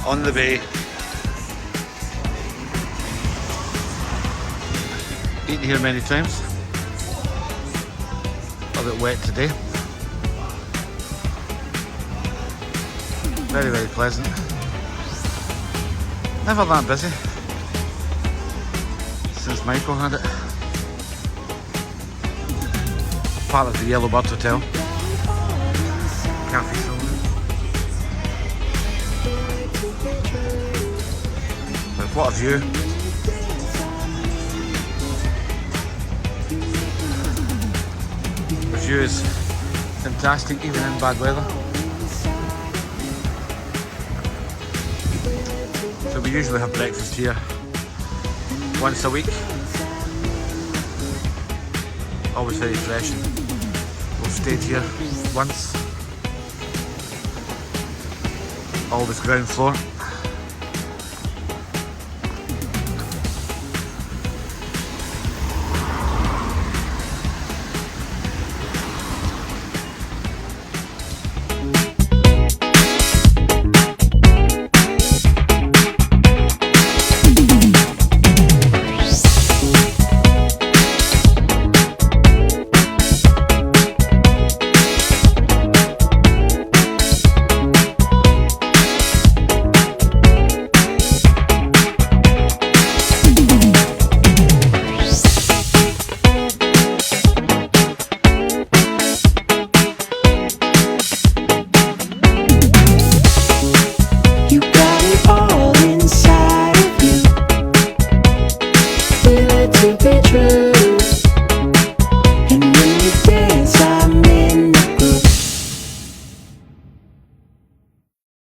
On the bay. Eaten here many times. A bit wet today. Very, very pleasant. Never that busy since Michael had it. Part of the Yellow Bird Hotel. Cafe Silver. But what a view. The view is fantastic even in bad weather. So we usually have breakfast here once a week. Always very fresh. We've stayed here once. Always ground floor.